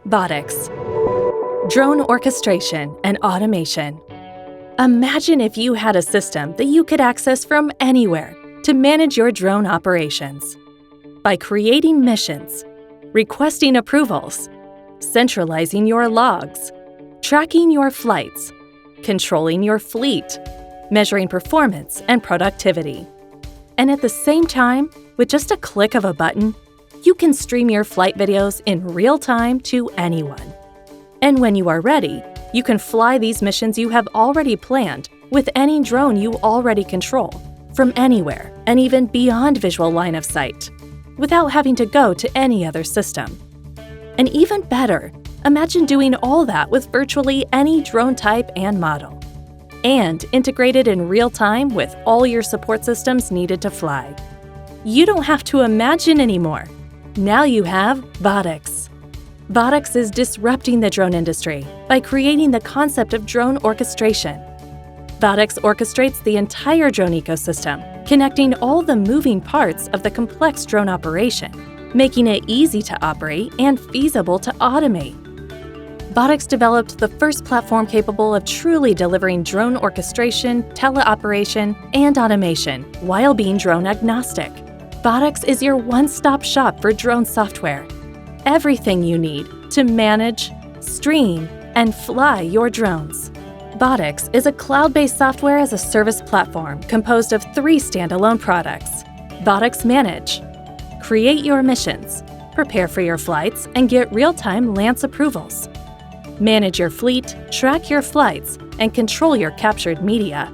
Votix. Drone orchestration and automation. Imagine if you had a system that you could access from anywhere to manage your drone operations. By creating missions, requesting approvals, centralizing your logs, tracking your flights, controlling your fleet, measuring performance and productivity. And at the same time, with just a click of a button, you can stream your flight videos in real time to anyone. And when you are ready, you can fly these missions you have already planned with any drone you already control, from anywhere and even beyond visual line of sight, without having to go to any other system. And even better, imagine doing all that with virtually any drone type and model, and integrated in real time with all your support systems needed to fly. You don't have to imagine anymore. Now you have Votix. Votix is disrupting the drone industry by creating the concept of drone orchestration. Votix orchestrates the entire drone ecosystem, connecting all the moving parts of the complex drone operation, making it easy to operate and feasible to automate. Votix developed the first platform capable of truly delivering drone orchestration, teleoperation, and automation while being drone agnostic. Votix is your one-stop shop for drone software. Everything you need to manage, stream, and fly your drones. Votix is a cloud-based software as a service platform composed of 3 standalone products. Votix Manage. Create your missions, prepare for your flights, and get real-time LANC approvals. Manage your fleet, track your flights, and control your captured media.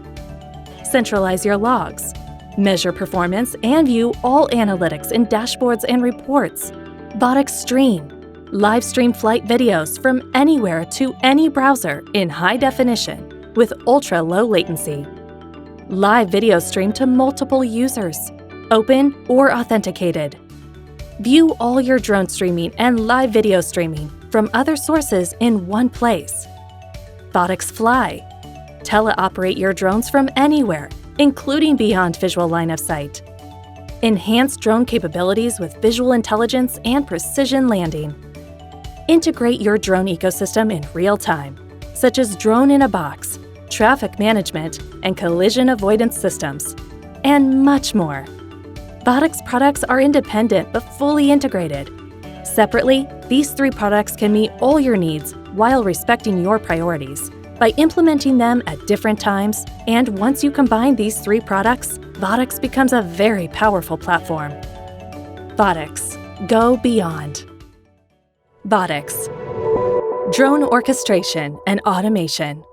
Centralize your logs. Measure performance and view all analytics in dashboards and reports. Votix Stream. Live stream flight videos from anywhere to any browser in high definition with ultra-low latency. Live video stream to multiple users, open or authenticated. View all your drone streaming and live video streaming from other sources in one place. Votix Fly. Teleoperate your drones from anywhere, including beyond visual line of sight. Enhance drone capabilities with visual intelligence and precision landing. Integrate your drone ecosystem in real time, such as drone in a box, traffic management, and collision avoidance systems, and much more. Votix products are independent but fully integrated. Separately, these 3 products can meet all your needs while respecting your priorities by implementing them at different times, and once you combine these 3 products, Votix becomes a very powerful platform. Votix. Go beyond. Votix. Drone orchestration and automation.